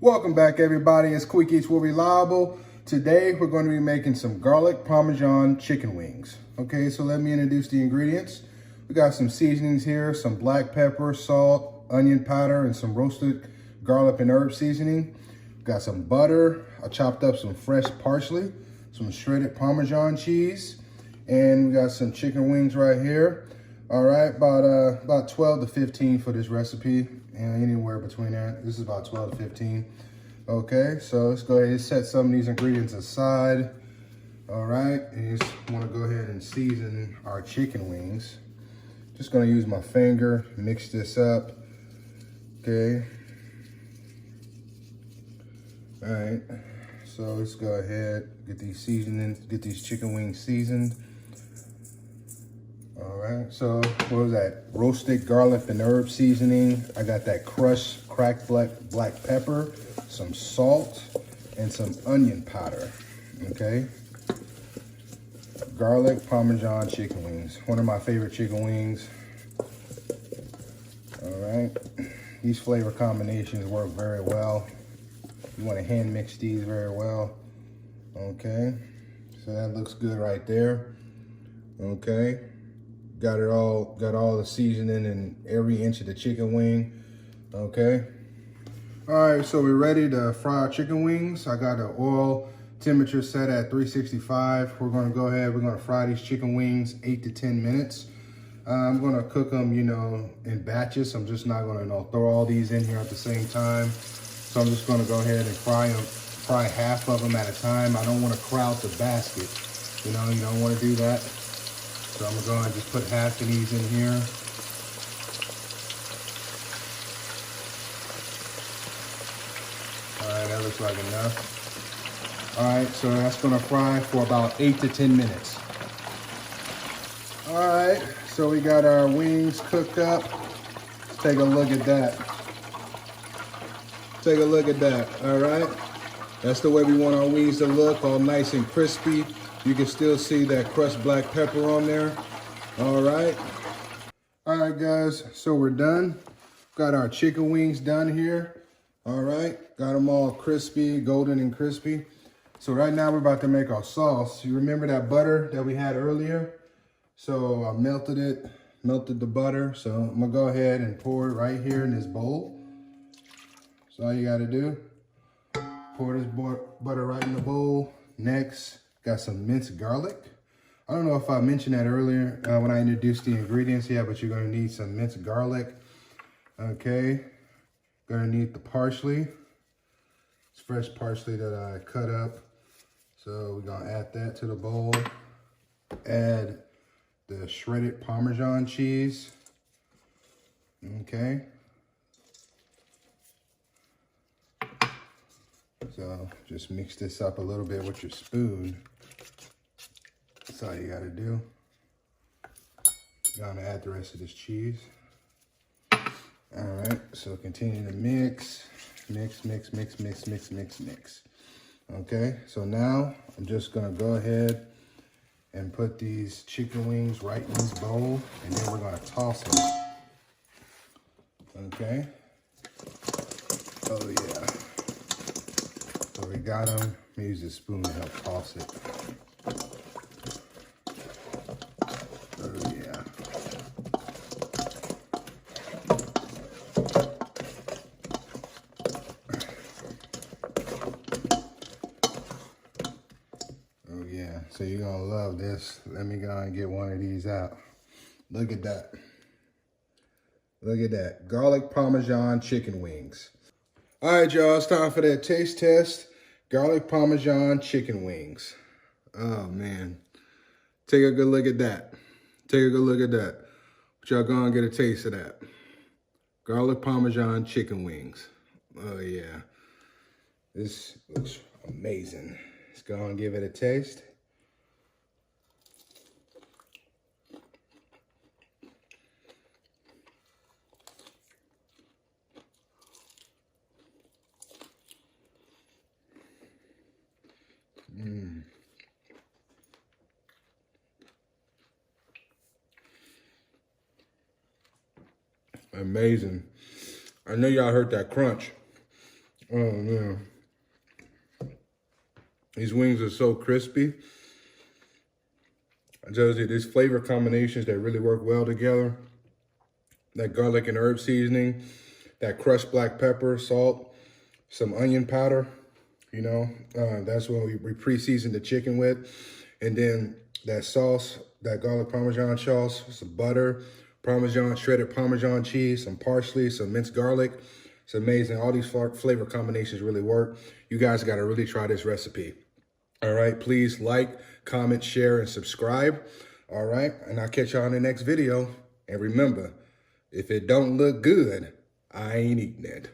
Welcome back, everybody. It's Quick Eats with Reliable. Today, we're going to be making some garlic Parmesan chicken wings. Okay, so let me introduce the ingredients. We got some seasonings here, some black pepper, salt, onion powder, and some roasted garlic and herb seasoning. We got some butter. I chopped up some fresh parsley, some shredded Parmesan cheese, and we got some chicken wings right here. All right, about 12 to 15 for this recipe, and anywhere between there. This is about 12 to 15. Okay, so let's go ahead and set some of these ingredients aside. All right, and you just want to go ahead and season our chicken wings. Just going to use my finger, mix this up. Okay. All right, so let's go ahead, get these seasonings, get these chicken wings seasoned. All right, so what was that? Roasted garlic and herb seasoning. I got that crushed cracked black pepper, some salt, and some onion powder, okay? Garlic Parmesan chicken wings, one of my favorite chicken wings. All right, these flavor combinations work very well. You wanna hand mix these very well, okay? So that looks good right there, okay? Got all the seasoning in every inch of the chicken wing, okay? All right, so we're ready to fry our chicken wings. I got the oil temperature set at 365. We're gonna go ahead, we're gonna fry these chicken wings 8 to 10 minutes. I'm gonna cook them, in batches. I'm just not gonna throw all these in here at the same time. So I'm just gonna go ahead and fry half of them at a time. I don't wanna crowd the basket. You don't wanna do that. So I'm going to just put half of these in here. All right, that looks like enough. All right, so that's going to fry for about 8 to 10 minutes. All right, so we got our wings cooked up. Let's take a look at that. Take a look at that, all right? That's the way we want our wings to look, all nice and crispy. You can still see that crushed black pepper on there. All right. All right, guys, so we're done. Got our chicken wings done here. All right, got them all crispy, golden and crispy. So right now we're about to make our sauce. You remember that butter that we had earlier? So I melted the butter. So I'm gonna go ahead and pour it right here in this bowl. So all you gotta do, pour this butter right in the bowl. Next, got some minced garlic. I don't know if I mentioned that earlier when I introduced the ingredients here, but you're gonna need some minced garlic. Okay, gonna need the parsley. It's fresh parsley that I cut up. So we're gonna add that to the bowl. Add the shredded Parmesan cheese. Okay. So just mix this up a little bit with your spoon. That's all you gotta do. Gonna add the rest of this cheese. All right, so continue to mix. Okay, so now I'm just gonna go ahead and put these chicken wings right in this bowl, and then we're gonna toss them. Okay. Oh yeah. So we got them. Let me use this spoon to help toss it. Oh yeah. Oh yeah. So you're gonna love this. Let me go and get one of these out. Look at that. Look at that. Garlic Parmesan chicken wings. All right, y'all, it's time for that taste test. Garlic Parmesan chicken wings. Oh, man. Take a good look at that. Take a good look at that. But y'all gonna get a taste of that. Garlic Parmesan chicken wings. Oh, yeah. This looks amazing. Let's go and give it a taste. Amazing. I know y'all heard that crunch. Oh man. These wings are so crispy. I tell you, these flavor combinations that really work well together. That garlic and herb seasoning, that crushed black pepper, salt, some onion powder, you know, that's what we pre-seasoned the chicken with. And then that sauce, that garlic Parmesan sauce, some butter, Parmesan, shredded Parmesan cheese, some parsley, some minced garlic. It's amazing. All these flavor combinations really work. You guys got to really try this recipe. All right, please like, comment, share, and subscribe. All right, and I'll catch y'all in the next video. And remember, if it don't look good, I ain't eating it.